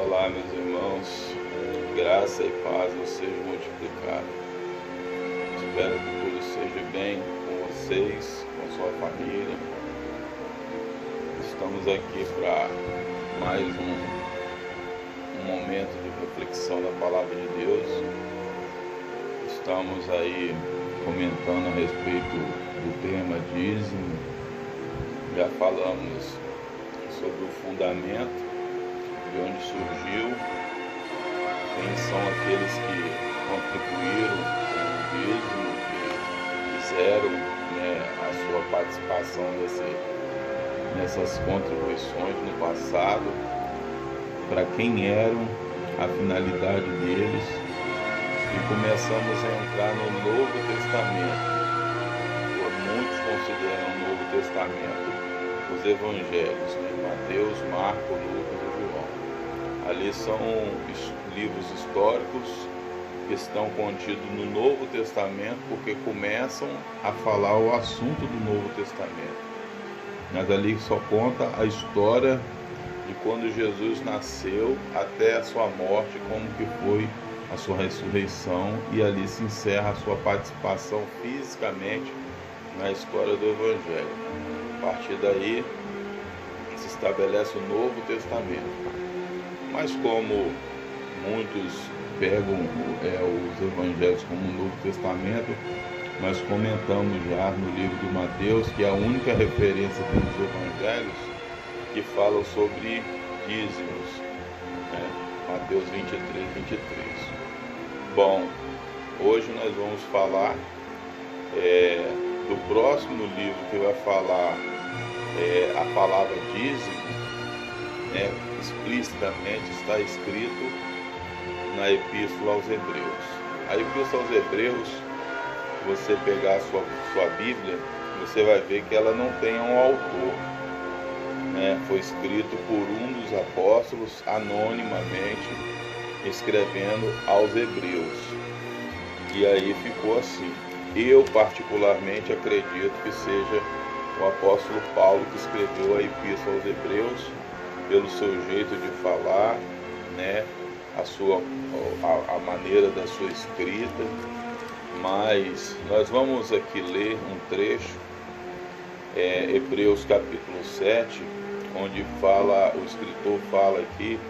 Olá, meus irmãos, graça e paz nos sejam multiplicadas. Espero que tudo seja bem com vocês, com sua família. Estamos aqui para mais um momento de reflexão da Palavra de Deus. Estamos aí comentando a respeito do tema dízimo. Já falamos sobre o fundamento, de onde surgiu, quem são aqueles que contribuíram com o dízimo, que fizeram a sua participação nessas contribuições no passado, para quem eram, a finalidade deles, e começamos a entrar no Novo Testamento. Muitos consideram o Novo Testamento os evangelhos, Mateus, Marcos, Lucas e João. Ali são livros históricos que estão contidos no Novo Testamento, porque começam a falar o assunto do Novo Testamento. Mas ali só conta a história de quando Jesus nasceu até a sua morte, como que foi a sua ressurreição, e ali se encerra a sua participação fisicamente na história do Evangelho. A partir daí se estabelece o Novo Testamento. Mas como muitos pegam os Evangelhos como o Novo Testamento, nós comentamos já no livro de Mateus, que é a única referência dos Evangelhos que falam sobre dízimos, Mateus 23, 23. Bom, hoje nós vamos falar do próximo livro que vai falar a palavra dízimo, explicitamente está escrito na Epístola aos Hebreus. A Epístola aos Hebreus, se você pegar a sua Bíblia, você vai ver que ela não tem um autor. Foi escrito por um dos apóstolos anonimamente, escrevendo aos Hebreus. E aí ficou assim. Eu particularmente acredito que seja o apóstolo Paulo que escreveu a Epístola aos Hebreus, pelo seu jeito de falar, a maneira da sua escrita. Mas nós vamos aqui ler um trecho, Hebreus capítulo 7, onde o escritor fala aqui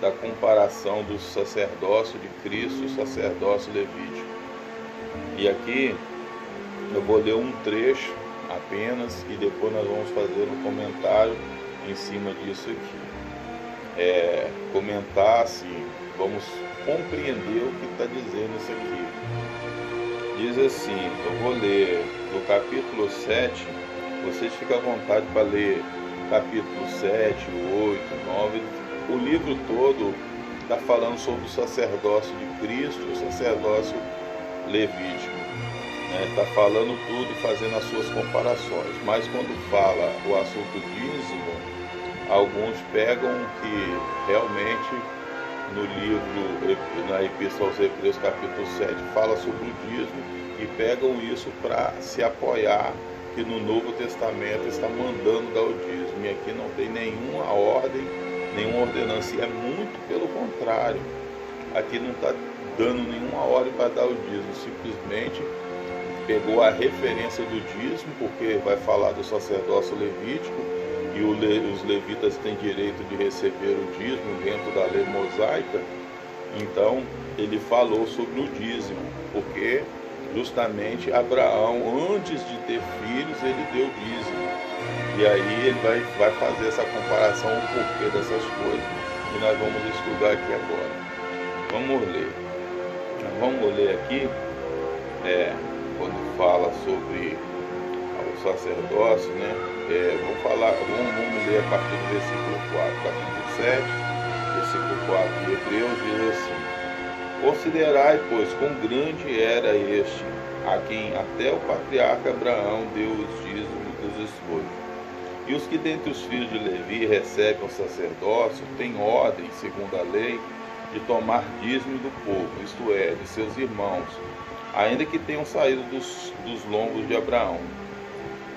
da comparação do sacerdócio de Cristo e o sacerdócio levítico. E aqui eu vou ler um trecho apenas e depois nós vamos fazer um comentário em cima disso aqui. Comentar assim, vamos compreender o que está dizendo isso aqui. Diz assim, eu vou ler do capítulo 7, vocês ficam à vontade para ler capítulo 7, 8, 9, o livro todo está falando sobre o sacerdócio de Cristo e o sacerdócio levítico. Está falando tudo e fazendo as suas comparações. Mas quando fala o assunto dízimo, alguns pegam que realmente no livro, na Epístola aos Hebreus capítulo 7, fala sobre o dízimo e pegam isso para se apoiar que no Novo Testamento está mandando dar o dízimo. E aqui não tem nenhuma ordem, nenhuma ordenança, é muito pelo contrário. Aqui não está dando nenhuma ordem para dar o dízimo, simplesmente pegou a referência do dízimo, porque vai falar do sacerdócio levítico, e os levitas têm direito de receber o dízimo dentro da lei mosaica. Então ele falou sobre o dízimo, porque justamente Abraão, antes de ter filhos, ele deu dízimo. E aí ele vai fazer essa comparação, o porquê dessas coisas, e nós vamos estudar aqui agora. Vamos ler aqui, quando fala sobre o sacerdócio, vamos ler a partir do versículo 4, capítulo 7, versículo 4 de Hebreus, diz assim: Considerai, pois, quão grande era este, a quem até o patriarca Abraão deu os dízimos dos escolhos. E os que dentre os filhos de Levi recebem o sacerdócio, têm ordem, segundo a lei, de tomar dízimo do povo, isto é, de seus irmãos, ainda que tenham saído dos lombos de Abraão.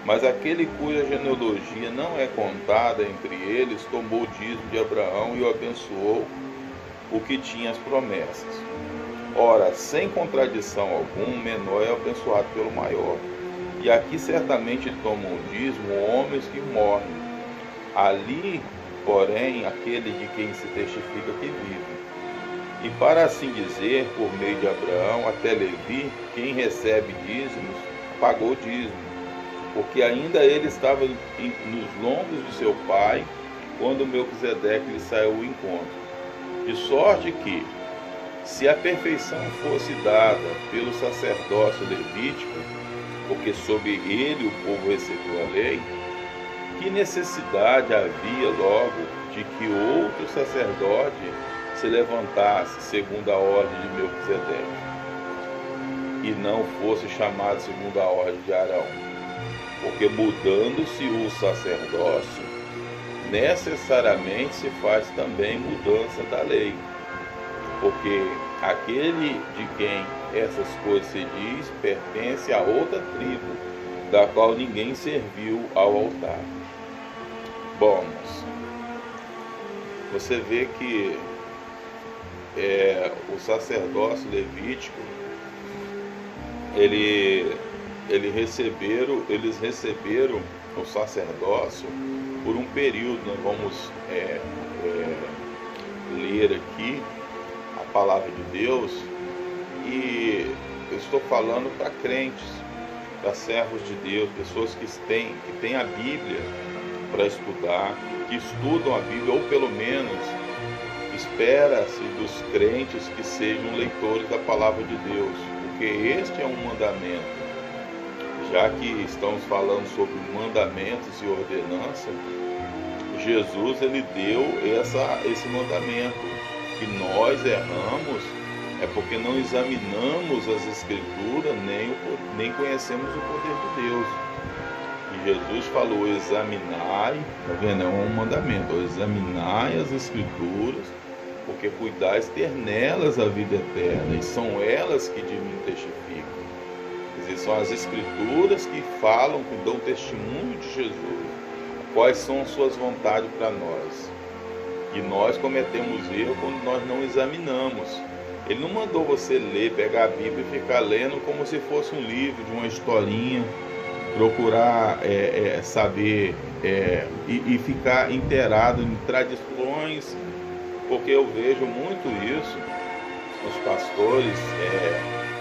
Mas aquele cuja genealogia não é contada entre eles, tomou o dízimo de Abraão e o abençoou, o que tinha as promessas. Ora, sem contradição alguma, o menor é abençoado pelo maior. E aqui certamente tomam o dízimo homens que morrem. Ali, porém, aquele de quem se testifica que vive. E para assim dizer, por meio de Abraão até Levi, quem recebe dízimos, pagou dízimo, porque ainda ele estava nos lombos de seu pai, quando Melquisedeque lhe saiu ao encontro. De sorte que, se a perfeição fosse dada pelo sacerdócio levítico, porque sob ele o povo recebeu a lei, que necessidade havia logo de que outro sacerdote se levantasse segundo a ordem de Melquisedeque, e não fosse chamado segundo a ordem de Arão? Porque mudando-se o sacerdócio, necessariamente se faz também mudança da lei. Porque aquele de quem essas coisas se diz pertence a outra tribo, da qual ninguém serviu ao altar. Bom, você vê que o sacerdócio levítico, eles receberam o sacerdócio por um período. Nós vamos ler aqui a palavra de Deus, e eu estou falando para crentes, para servos de Deus, pessoas que têm a Bíblia para estudar, que estudam a Bíblia, ou pelo menos espera-se dos crentes que sejam leitores da palavra de Deus, porque este é um mandamento. Já que estamos falando sobre mandamentos e ordenança, Jesus ele deu esse mandamento, que nós erramos é porque não examinamos as Escrituras, nem conhecemos o poder de Deus. E Jesus falou: examinai, está vendo? É um mandamento: examinai as Escrituras, porque cuidais ter nelas a vida eterna, e são elas que de mim testificam. Quer dizer, são as Escrituras que falam, que dão testemunho de Jesus, quais são as suas vontades para nós. E nós cometemos erro quando nós não examinamos. Ele não mandou você ler, pegar a Bíblia e ficar lendo como se fosse um livro, de uma historinha, procurar saber e ficar inteirado em tradições, porque eu vejo muito isso, os pastores,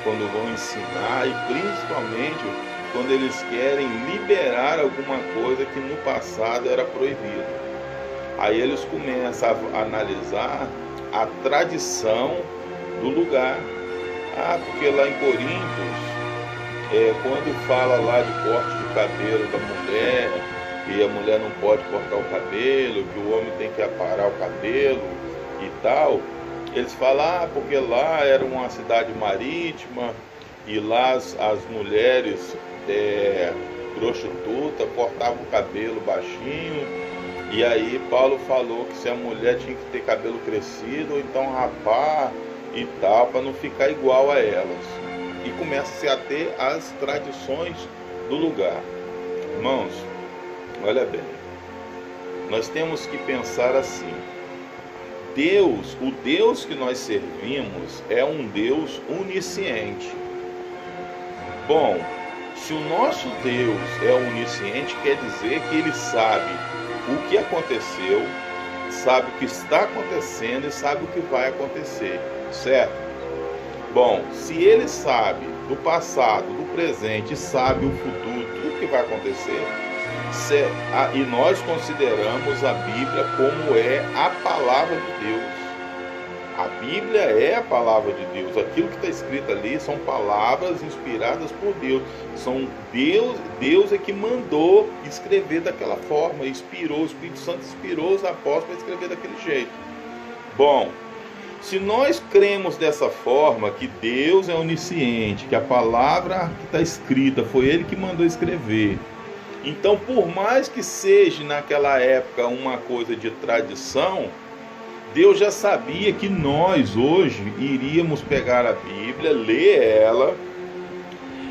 quando vão ensinar, e principalmente quando eles querem liberar alguma coisa que no passado era proibido. Aí eles começam a analisar a tradição do lugar. Porque lá em Coríntios, quando fala lá de corte de cabelo da mulher, que a mulher não pode cortar o cabelo, que o homem tem que aparar o cabelo e tal, eles falam, porque lá era uma cidade marítima, e lá as mulheres prostitutas cortavam o cabelo baixinho. E aí Paulo falou que se a mulher tinha que ter cabelo crescido, ou então rapar e tal, para não ficar igual a elas. E começa-se a ter as tradições do lugar. Irmãos, olha bem, nós temos que pensar assim: o Deus que nós servimos é um Deus onisciente. Bom, se o nosso Deus é onisciente, quer dizer que Ele sabe o que aconteceu, sabe o que está acontecendo e sabe o que vai acontecer, certo? Bom, se Ele sabe do passado, do presente, e sabe o futuro, tudo que vai acontecer, e nós consideramos a Bíblia como a palavra de Deus. A Bíblia é a palavra de Deus. Aquilo que está escrito ali são palavras inspiradas por Deus. Deus é que mandou escrever daquela forma, inspirou, o Espírito Santo inspirou os apóstolos para escrever daquele jeito. Bom, se nós cremos dessa forma, que Deus é onisciente, que a palavra que está escrita foi Ele que mandou escrever, então, por mais que seja naquela época uma coisa de tradição, Deus já sabia que nós hoje iríamos pegar a Bíblia, ler ela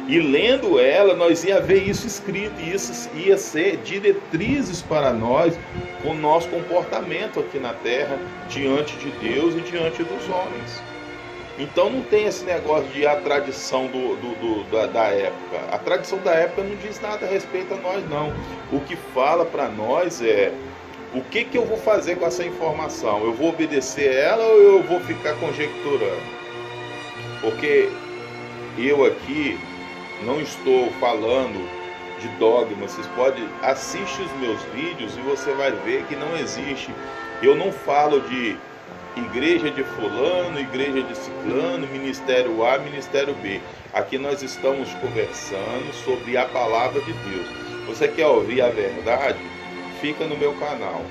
E lendo ela, nós ia ver isso escrito, e isso ia ser diretrizes para nós, com o nosso comportamento aqui na terra, diante de Deus e diante dos homens. Então não tem esse negócio de a tradição da época. A tradição da época não diz nada a respeito a nós, não. O que fala para nós é: o que eu vou fazer com essa informação? Eu vou obedecer ela ou eu vou ficar conjecturando? Porque eu aqui não estou falando de dogma. Vocês podem assistir os meus vídeos e você vai ver que não existe. Eu não falo de igreja de fulano, igreja de ciclano, ministério A, ministério B. Aqui nós estamos conversando sobre a palavra de Deus. Você quer ouvir a verdade? Fica no meu canal.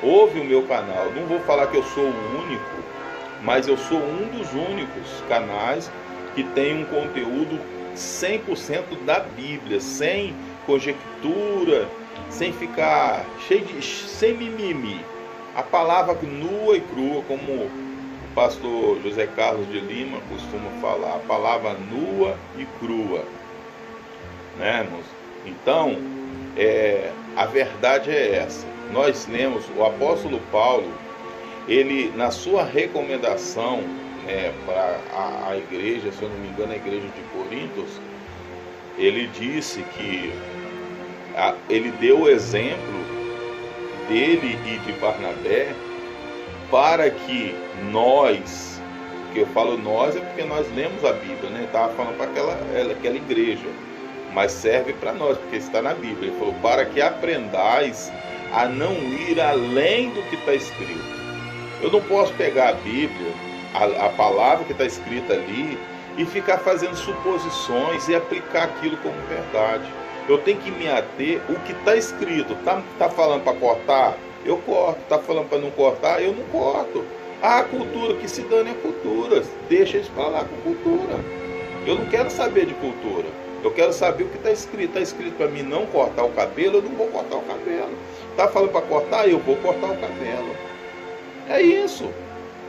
Ouve o meu canal. Não vou falar que eu sou o único, mas eu sou um dos únicos canais que tem um conteúdo 100% da Bíblia, sem conjectura, sem ficar sem mimimi. A palavra nua e crua, como o pastor José Carlos de Lima costuma falar, a palavra nua e crua, né, irmãos? Então, a verdade é essa. Nós lemos o apóstolo Paulo, ele na sua recomendação, para a igreja, se eu não me engano, a igreja de Corintos, ele disse que ele deu o exemplo dele e de Barnabé para que nós, que eu falo nós é porque nós lemos a Bíblia, né? Estava falando para aquela igreja, mas serve para nós, porque está na Bíblia. Ele falou: para que aprendais a não ir além do que está escrito. Eu não posso pegar a Bíblia, a palavra que está escrita ali, e ficar fazendo suposições e aplicar aquilo como verdade. Eu tenho que me ater o que está escrito. Tá falando para cortar? Eu corto. Tá falando para não cortar? Eu não corto. A cultura que se dane é cultura. Deixa eles para lá com cultura. Eu não quero saber de cultura. Eu quero saber o que está escrito. Está escrito para mim não cortar o cabelo, eu não vou cortar o cabelo. Tá falando para cortar? Eu vou cortar o cabelo. É isso.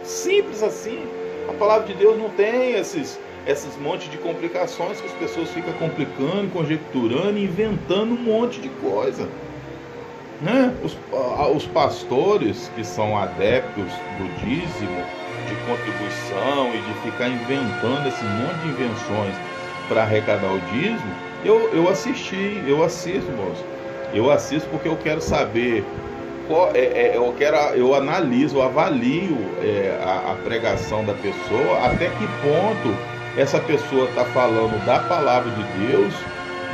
Simples assim. A palavra de Deus não tem esses monte de complicações que as pessoas ficam complicando, conjecturando, inventando um monte de coisa, né? Os pastores que são adeptos do dízimo, de contribuição e de ficar inventando esse monte de invenções para arrecadar o dízimo, eu assisto, moço. Eu assisto porque eu quero saber eu analiso, eu avalio a pregação da pessoa, até que ponto essa pessoa está falando da palavra de Deus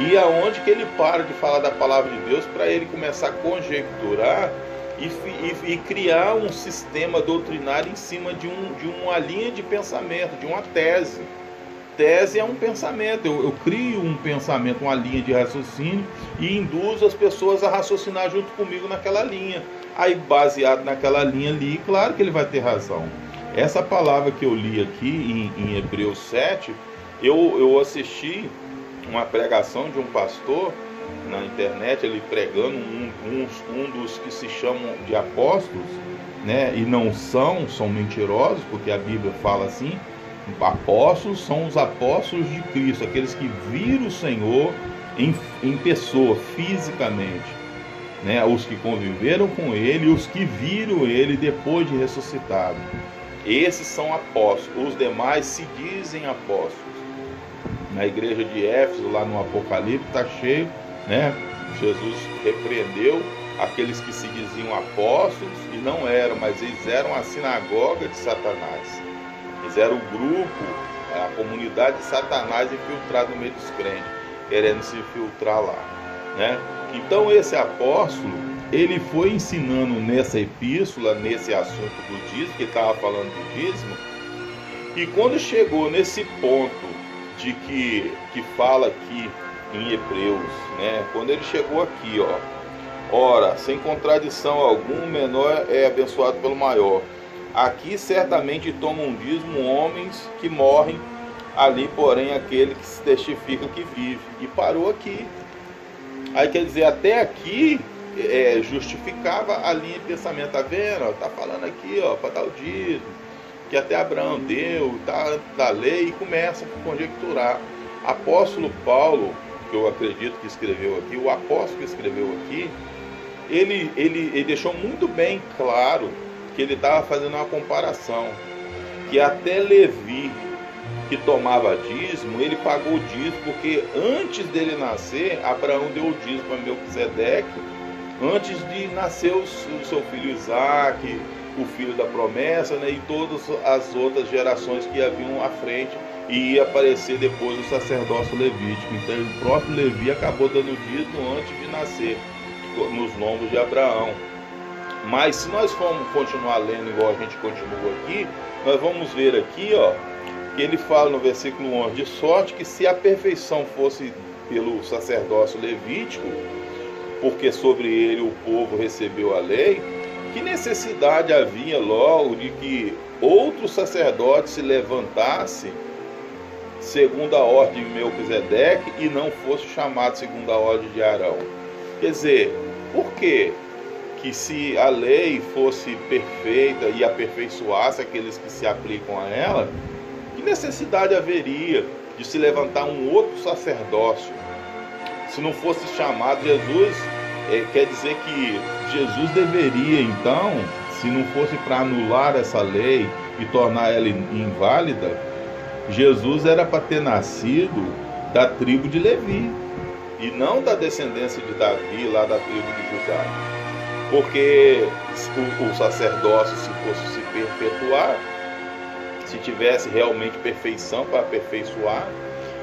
e aonde que ele para de falar da palavra de Deus para ele começar a conjecturar e criar um sistema doutrinário em cima de uma linha de pensamento, de uma tese. Tese é um pensamento, eu crio um pensamento, uma linha de raciocínio e induzo as pessoas a raciocinar junto comigo naquela linha. Aí, baseado naquela linha ali, claro que ele vai ter razão. Essa palavra que eu li aqui em Hebreus 7, eu assisti uma pregação de um pastor na internet, ele pregando um dos que se chamam de apóstolos, né? E não são mentirosos, porque a Bíblia fala assim. Apóstolos são os apóstolos de Cristo, aqueles que viram o Senhor em pessoa, fisicamente, né? Os que conviveram com Ele, os que viram Ele depois de ressuscitado. Esses são apóstolos, os demais se dizem apóstolos. Na igreja de Éfeso, lá no Apocalipse, está cheio, né? Jesus repreendeu aqueles que se diziam apóstolos e não eram, mas eles eram a sinagoga de Satanás. Eles eram o grupo, a comunidade de Satanás infiltrada no meio dos crentes, querendo se infiltrar lá, né? Então esse apóstolo, ele foi ensinando nessa epístola, nesse assunto do dízimo, que estava falando do dízimo, e quando chegou nesse ponto de que fala aqui em Hebreus, né? Quando ele chegou aqui, ora, sem contradição alguma, o menor é abençoado pelo maior. Aqui certamente tomam dízimo homens que morrem, ali porém aquele que se testifica que vive. E parou aqui. Aí quer dizer, até aqui justificava a linha de pensamento. Tá vendo? Tá falando aqui, para dar o dízimo, que até Abraão deu, tá da lei, e começa a conjecturar. Apóstolo Paulo, que eu acredito que escreveu aqui, o apóstolo que escreveu aqui, ele deixou muito bem claro que ele estava fazendo uma comparação, que até Levi, que tomava dízimo, ele pagou o dízimo, porque antes dele nascer, Abraão deu o dízimo a Melquisedeque, antes de nascer o seu filho Isaac, o filho da promessa, né, e todas as outras gerações que haviam à frente, e ia aparecer depois o sacerdócio levítico. Então o próprio Levi acabou dando dízimo antes de nascer, nos lombos de Abraão. Mas se nós formos continuar lendo igual a gente continua aqui, nós vamos ver aqui, ó, que ele fala no versículo 11, de sorte que se a perfeição fosse pelo sacerdócio levítico, porque sobre ele o povo recebeu a lei, que necessidade havia logo de que outro sacerdote se levantasse segundo a ordem de Melquisedeque e não fosse chamado segundo a ordem de Arão? Quer dizer, por quê? Que se a lei fosse perfeita e aperfeiçoasse aqueles que se aplicam a ela, que necessidade haveria de se levantar um outro sacerdócio? Se não fosse chamado Jesus, quer dizer que Jesus deveria, então, se não fosse para anular essa lei e tornar ela inválida, Jesus era para ter nascido da tribo de Levi e não da descendência de Davi, lá da tribo de Judá. Porque o sacerdócio, se fosse se perpetuar, se tivesse realmente perfeição para aperfeiçoar,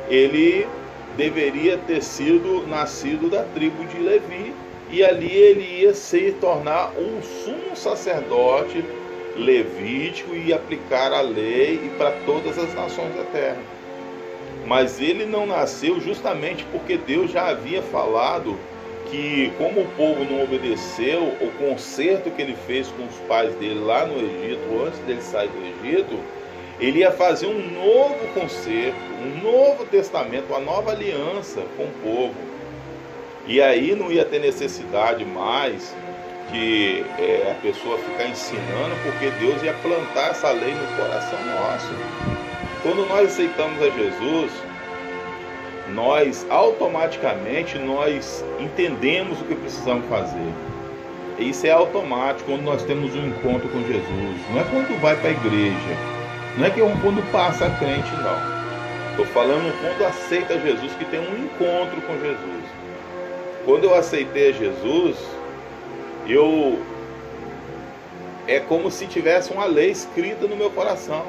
ele deveria ter sido nascido da tribo de Levi, e ali ele ia se tornar um sumo sacerdote levítico e aplicar a lei e para todas as nações da terra. Mas ele não nasceu justamente porque Deus já havia falado que, como o povo não obedeceu o concerto que ele fez com os pais dele lá no Egito, antes dele sair do Egito, ele ia fazer um novo concerto, um novo testamento, uma nova aliança com o povo. E aí não ia ter necessidade mais de a pessoa ficar ensinando, porque Deus ia plantar essa lei no coração nosso. Quando nós aceitamos a Jesus, nós automaticamente entendemos o que precisamos fazer. Isso é automático quando nós temos um encontro com Jesus. Não é quando vai para a igreja, não é que quando passa a crente, não. Estou falando quando aceita Jesus, que tem um encontro com Jesus. Quando eu aceitei a Jesus, é como se tivesse uma lei escrita no meu coração.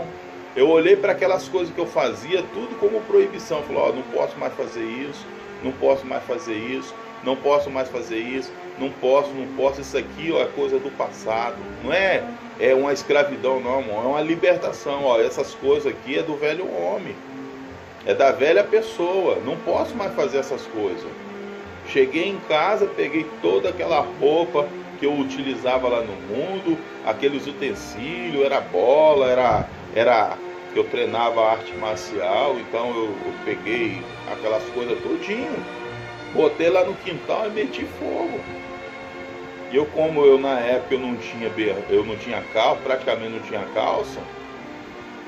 Eu olhei para aquelas coisas que eu fazia, tudo como proibição. Eu falei, não posso mais fazer isso, não posso mais fazer isso, não posso mais fazer isso, não posso, isso aqui é coisa do passado. Não é uma escravidão, não, irmão, é uma libertação. Essas coisas aqui é do velho homem, é da velha pessoa, não posso mais fazer essas coisas. Cheguei em casa, peguei toda aquela roupa que eu utilizava lá no mundo, aqueles utensílios, era bola, era eu treinava arte marcial, então eu peguei aquelas coisas todinho, botei lá no quintal e meti fogo. E como eu na época eu não tinha calça, praticamente não tinha calça,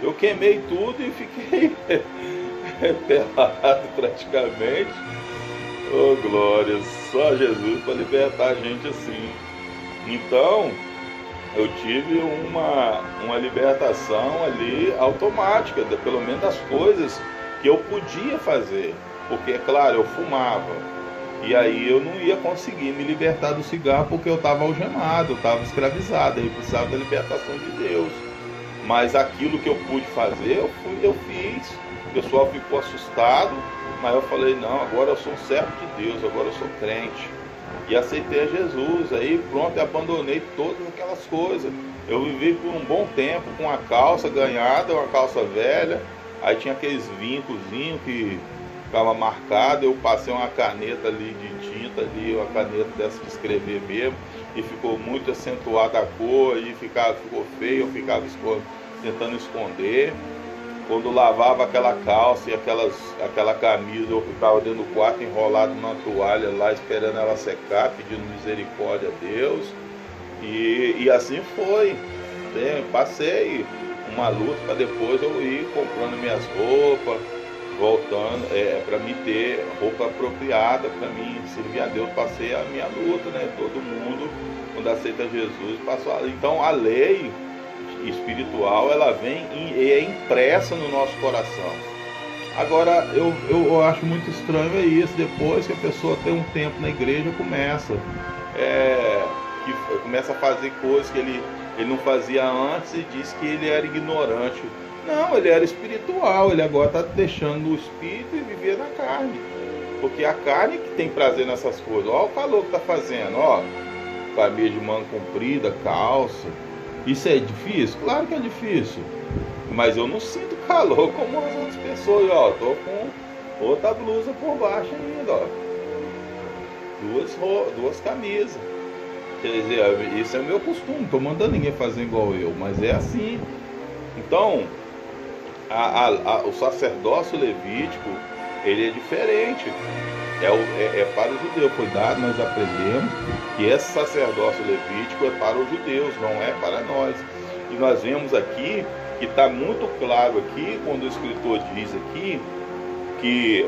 eu queimei tudo e fiquei pelado praticamente. Oh glória, só Jesus para libertar a gente assim. Então eu tive uma libertação ali automática, pelo menos das coisas que eu podia fazer. Porque, é claro, eu fumava. E aí eu não ia conseguir me libertar do cigarro porque eu estava algemado, eu estava escravizado. Aí eu precisava da libertação de Deus. Mas aquilo que eu pude fazer, eu fiz. O pessoal ficou assustado, mas eu falei, não, agora eu sou um servo de Deus, agora eu sou crente. E aceitei a Jesus, aí pronto, abandonei todas aquelas coisas. Eu vivi por um bom tempo com uma calça ganhada, uma calça velha, aí tinha aqueles vincozinhos que ficava marcado, eu passei uma caneta ali de tinta, ali, uma caneta dessa de escrever mesmo, e ficou muito acentuada a cor, e ficou feio, eu ficava tentando esconder. Quando lavava aquela calça e aquela camisa, eu ficava dentro do quarto enrolado numa toalha lá, esperando ela secar, pedindo misericórdia a Deus. E assim foi. Passei uma luta para depois eu ir comprando minhas roupas, voltando, para mim ter roupa apropriada, para mim servir a Deus. Passei a minha luta, né? Todo mundo, quando aceita Jesus, passou. Então a lei espiritual, ela vem e é impressa no nosso coração. Agora, eu acho muito estranho isso, depois que a pessoa tem um tempo na igreja, começa a fazer coisas que ele não fazia antes e diz que ele era ignorante. Não, ele era espiritual, ele agora está deixando o espírito e viver na carne. Porque a carne que tem prazer nessas coisas. Olha o calor que está fazendo, ó. Camisa de manga comprida, calça. Isso é difícil? Claro que é difícil. Mas eu não sinto calor como as outras pessoas, ó. Tô com outra blusa por baixo ainda, ó. Duas camisas. Quer dizer, isso é o meu costume. Não tô mandando ninguém fazer igual eu, mas é assim. Então, o sacerdócio levítico, ele é diferente. É para o judeu. Foi dado, nós aprendemos que esse sacerdócio levítico é para os judeus, não é para nós. E nós vemos aqui que está muito claro aqui, quando o escritor diz aqui que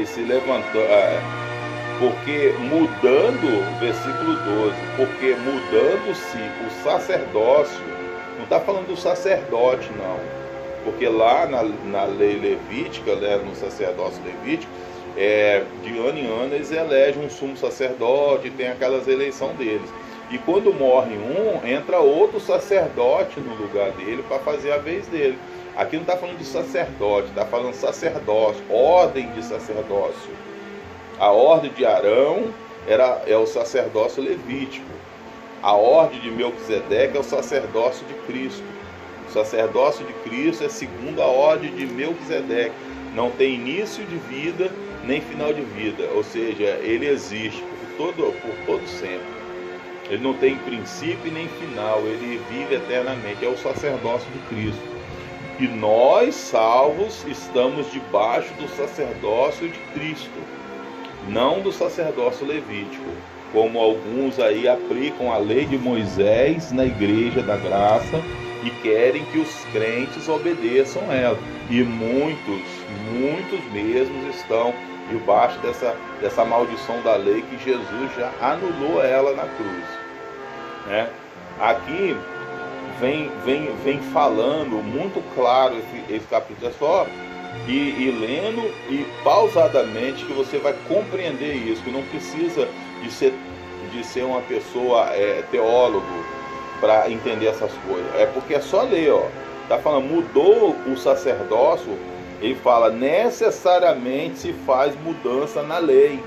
se levantou, porque mudando, versículo 12, porque mudando-se o sacerdócio, não está falando do sacerdote não, porque lá na lei levítica, né, no sacerdócio levítico, de ano em ano eles elegem um sumo sacerdote, tem aquelas eleições deles. E quando morre um, entra outro sacerdote no lugar dele para fazer a vez dele. Aqui não está falando de sacerdote, está falando sacerdócio, ordem de sacerdócio. A ordem de Arão é o sacerdócio levítico. A ordem de Melquisedeque é o sacerdócio de Cristo. O sacerdócio de Cristo é segundo a ordem de Melquisedeque. Não tem início de vida nem final de vida. Ou seja, ele existe por todo sempre. Ele não tem princípio nem final, ele vive eternamente. É o sacerdócio de Cristo. E nós, salvos, estamos debaixo do sacerdócio de Cristo, não do sacerdócio levítico, como alguns aí aplicam a lei de Moisés na igreja da graça e querem que os crentes obedeçam ela. E muitos mesmos estão debaixo dessa maldição da lei que Jesus já anulou ela na cruz, né? Aqui vem falando muito claro esse capítulo, é só ir lendo e pausadamente que você vai compreender isso, que não precisa de ser uma pessoa teólogo para entender essas coisas, porque é só ler, ó. Tá falando, mudou o sacerdócio. Ele fala, necessariamente se faz mudança na lei.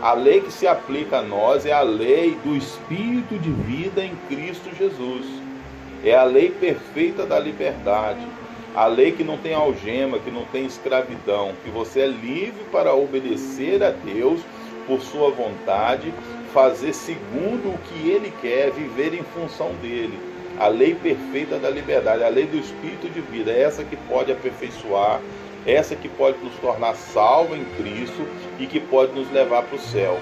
A lei que se aplica a nós é a lei do Espírito de vida em Cristo Jesus. É a lei perfeita da liberdade. A lei que não tem algema, que não tem escravidão. Que você é livre para obedecer a Deus por sua vontade, fazer segundo o que Ele quer, viver em função dEle. A lei perfeita da liberdade, a lei do Espírito de vida. É essa que pode aperfeiçoar, essa que pode nos tornar salvos em Cristo e que pode nos levar para o céu.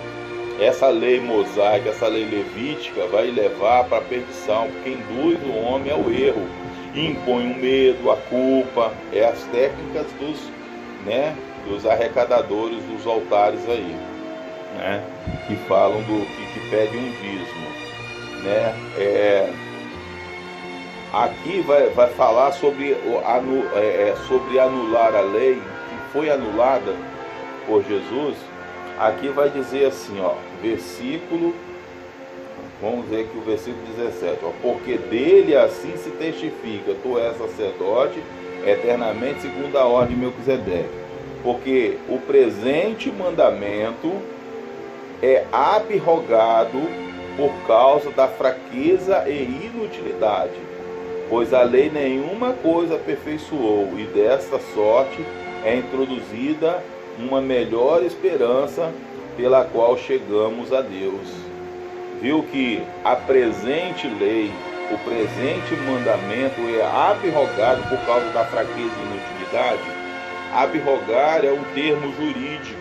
Essa lei mosaica, essa lei levítica vai levar para a perdição. Quem induz o homem é o erro e impõe o medo, a culpa. É as técnicas dos arrecadadores dos altares aí, né? Que falam que pedem um dízimo, né? Aqui vai falar sobre anular a lei que foi anulada por Jesus. Aqui vai dizer assim, ó, vamos ver aqui o versículo 17, ó, porque dele assim se testifica, tu és sacerdote eternamente segundo a ordem de Melquisedeque, porque o presente mandamento é abrogado por causa da fraqueza e inutilidade, pois a lei nenhuma coisa aperfeiçoou, e desta sorte é introduzida uma melhor esperança pela qual chegamos a Deus. Viu que a presente lei, o presente mandamento é abrogado por causa da fraqueza e inutilidade? Abrogar é um termo jurídico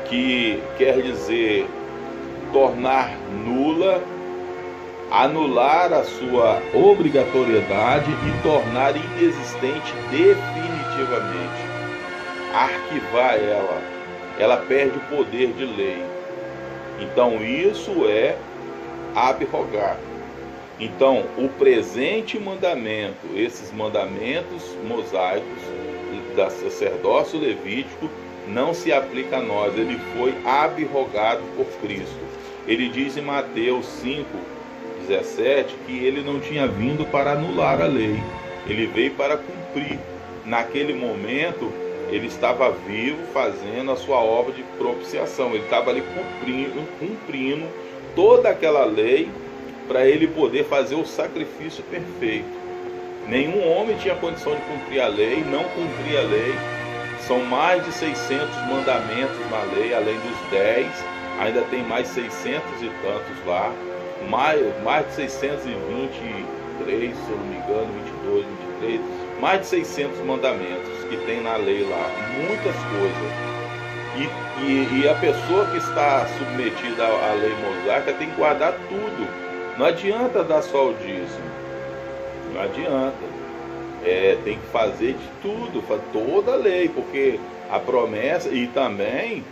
que quer dizer tornar nula, anular a sua obrigatoriedade e tornar inexistente definitivamente. Arquivar ela perde o poder de lei. Então isso é abrogar. Então o presente mandamento, esses mandamentos mosaicos do sacerdócio levítico, não se aplica a nós. Ele foi abrogado por Cristo. Ele diz em Mateus 5:17 que ele não tinha vindo para anular a lei, ele veio para cumprir. Naquele momento ele estava vivo, fazendo a sua obra de propiciação. Ele estava ali cumprindo toda aquela lei para ele poder fazer o sacrifício perfeito. Nenhum homem tinha condição de cumprir a lei, não cumpria a lei. São mais de 600 mandamentos na lei, além dos 10, ainda tem mais 600 e tantos lá, mais de 623, se eu não me engano, 22, 23, mais de 600 mandamentos que tem na lei lá, muitas coisas. E a pessoa que está submetida à lei mosaica tem que guardar tudo. Não adianta dar só o dízimo, não adianta. Tem que fazer de tudo, toda a lei, porque a promessa, e também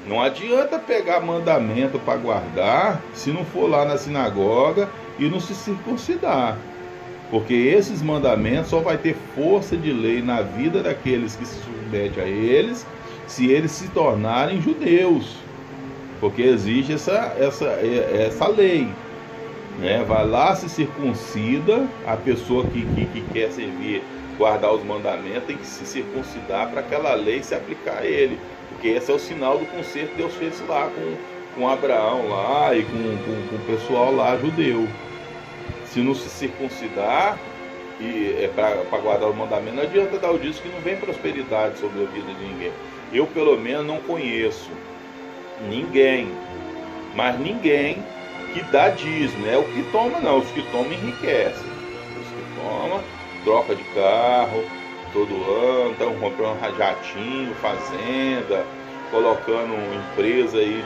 não adianta pegar mandamento para guardar se não for lá na sinagoga e não se circuncidar, porque esses mandamentos só vai ter força de lei na vida daqueles que se submetem a eles, se eles se tornarem judeus, porque existe essa lei. Vai lá, se circuncida. A pessoa que quer servir, guardar os mandamentos, tem que se circuncidar para aquela lei se aplicar a ele, porque esse é o sinal do concerto que Deus fez lá com Abraão lá e com o pessoal lá judeu. Se não se circuncidar para guardar o mandamento, não adianta dar o dízimo, que não vem prosperidade sobre a vida de ninguém. Eu pelo menos não conheço ninguém, mas ninguém que dá dízimo. O que toma não, os que tomam enriquecem. Os que tomam, troca de carro todo ano, estão comprando jatinho, fazenda, colocando empresa aí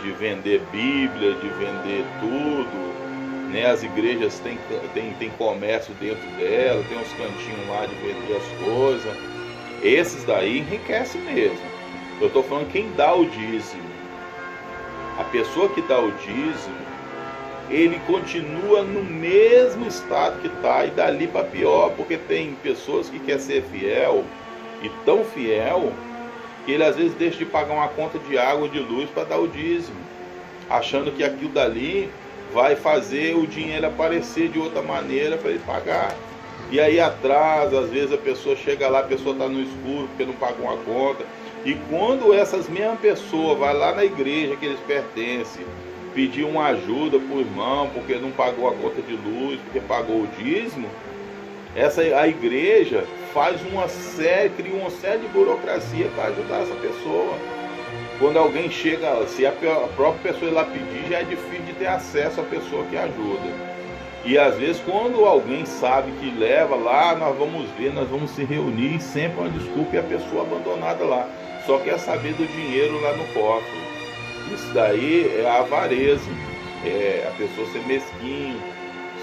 de vender Bíblia, de vender tudo. As igrejas têm comércio dentro dela, tem uns cantinhos lá de vender as coisas. Esses daí enriquecem mesmo. Eu estou falando quem dá o dízimo. A pessoa que dá o dízimo, ele continua no mesmo estado que está, e dali para pior, porque tem pessoas que querem ser fiel, e tão fiel, que ele às vezes deixa de pagar uma conta de água ou de luz para dar o dízimo, achando que aquilo dali vai fazer o dinheiro aparecer de outra maneira para ele pagar. E aí atrasa, às vezes a pessoa chega lá, a pessoa está no escuro porque não pagou uma conta. E quando essas mesmas pessoas vai lá na igreja que eles pertencem, pedir uma ajuda para o irmão, porque não pagou a conta de luz, porque pagou o dízimo, a igreja cria uma série de burocracia para ajudar essa pessoa. Quando alguém chega, se a própria pessoa ir lá pedir, já é difícil de ter acesso à pessoa que ajuda. E às vezes quando alguém sabe que leva lá, nós vamos se reunir, sempre uma desculpa, e a pessoa abandonada lá, só quer saber do dinheiro lá no cofre. Isso daí é a avareza, a pessoa ser mesquinho,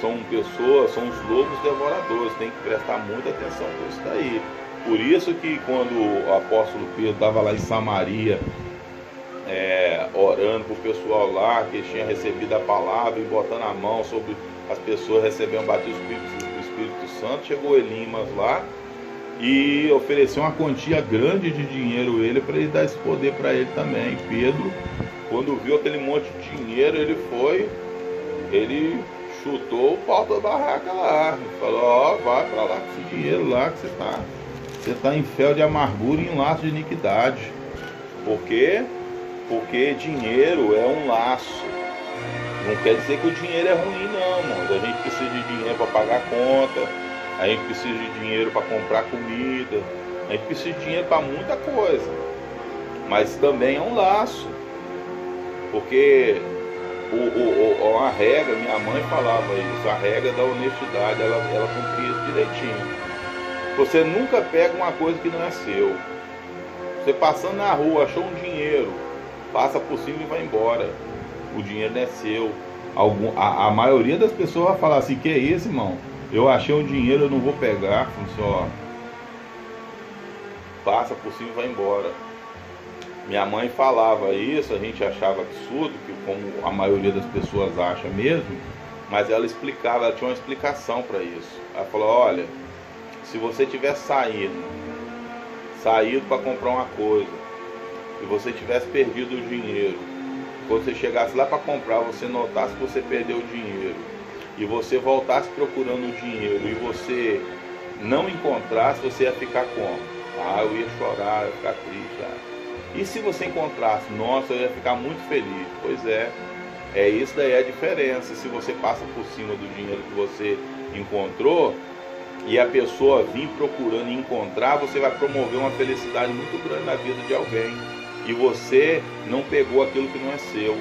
são os lobos devoradores, tem que prestar muita atenção com isso daí. Por isso que quando o apóstolo Pedro estava lá em Samaria, orando para o pessoal lá, que tinha recebido a palavra e botando a mão sobre as pessoas recebendo o batismo do Espírito Santo, chegou Elimas lá e ofereceu uma quantia grande de dinheiro para ele dar esse poder para ele também. Pedro, quando viu aquele monte de dinheiro, ele chutou o pau da barraca lá, falou: vai para lá com esse dinheiro lá, que você está em fel de amargura e em laço de iniquidade. Por quê? Porque dinheiro é um laço. Não quer dizer que o dinheiro é ruim, não, mano. A gente precisa de dinheiro para pagar conta, a gente precisa de dinheiro para comprar comida, a gente precisa de dinheiro para muita coisa. Mas também é um laço. Porque a regra, minha mãe falava isso, a regra da honestidade, ela cumpria isso direitinho. Você nunca pega uma coisa que não é seu. Você passando na rua, achou um dinheiro, passa por cima e vai embora. O dinheiro não é seu. A maioria das pessoas vai falar assim: que é isso, irmão? Eu achei um dinheiro, eu não vou pegar. Só passa por cima e vai embora. Minha mãe falava isso, a gente achava absurdo, que como a maioria das pessoas acha mesmo, mas ela explicava, ela tinha uma explicação para isso. Ela falou: olha, se você tiver saído para comprar uma coisa e você tivesse perdido o dinheiro, quando você chegasse lá para comprar, você notasse que você perdeu o dinheiro e você voltasse procurando o dinheiro e você não encontrasse, você ia ficar como? Eu ia chorar, eu ia ficar triste. E se você encontrasse, nossa, eu ia ficar muito feliz. Pois é isso daí a diferença. Se você passa por cima do dinheiro que você encontrou e a pessoa vir procurando e encontrar, você vai promover uma felicidade muito grande na vida de alguém. E você não pegou aquilo que não é seu.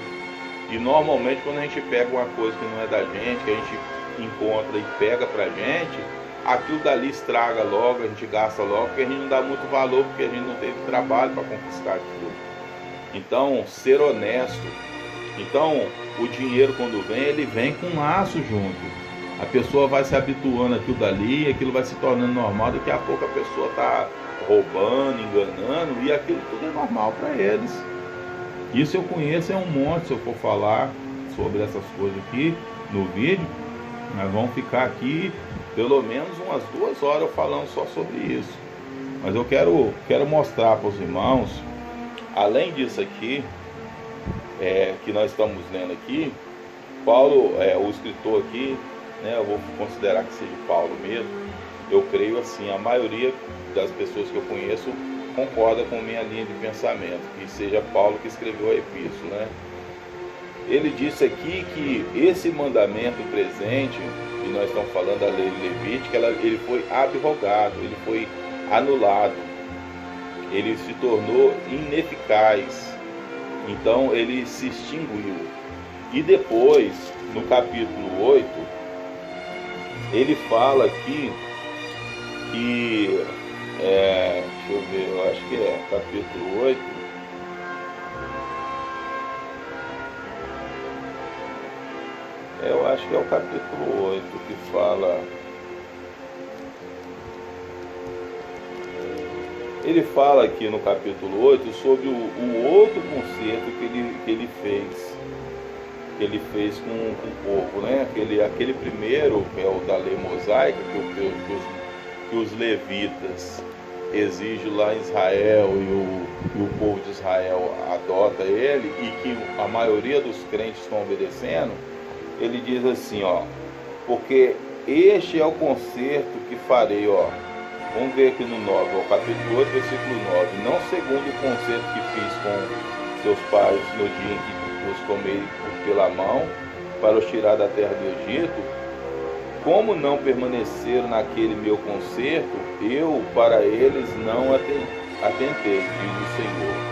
E normalmente quando a gente pega uma coisa que não é da gente, que a gente encontra e pega pra gente, aquilo dali estraga logo, a gente gasta logo, porque a gente não dá muito valor, porque a gente não teve trabalho para conquistar aquilo. Então, ser honesto. Então, o dinheiro quando vem, ele vem com um laço junto. A pessoa vai se habituando àquilo dali, aquilo vai se tornando normal, daqui a pouco a pessoa está roubando, enganando, e aquilo tudo é normal para eles. Isso eu conheço, é um monte. Se eu for falar sobre essas coisas aqui no vídeo, nós vamos ficar aqui pelo menos umas 2 horas falando só sobre isso. Mas eu quero mostrar para os irmãos, além disso aqui, que nós estamos lendo aqui, Paulo, o escritor aqui, né, eu vou considerar que seja Paulo mesmo. Eu creio assim, a maioria das pessoas que eu conheço concorda com minha linha de pensamento, que seja Paulo que escreveu a epístola, né? Ele disse aqui que esse mandamento presente, que nós estamos falando da lei levítica, ele foi abrogado, ele foi anulado, ele se tornou ineficaz, então ele se extinguiu. E depois, no capítulo 8, ele fala aqui que, deixa eu ver, eu acho que é capítulo 8, eu acho que é o capítulo 8 que fala. Ele fala aqui no capítulo 8 sobre o outro concerto que ele fez. Que ele fez com o povo, né? Aquele primeiro, que é o da lei mosaica, que os levitas exigem lá em Israel e o povo de Israel adota ele, e que a maioria dos crentes estão obedecendo. Ele diz assim, porque este é o concerto que farei, vamos ver aqui no 9, capítulo 8, versículo 9, não segundo o concerto que fiz com seus pais no dia em que os tomei pela mão para os tirar da terra do Egito, como não permaneceram naquele meu concerto, eu para eles não atentei, diz o Senhor.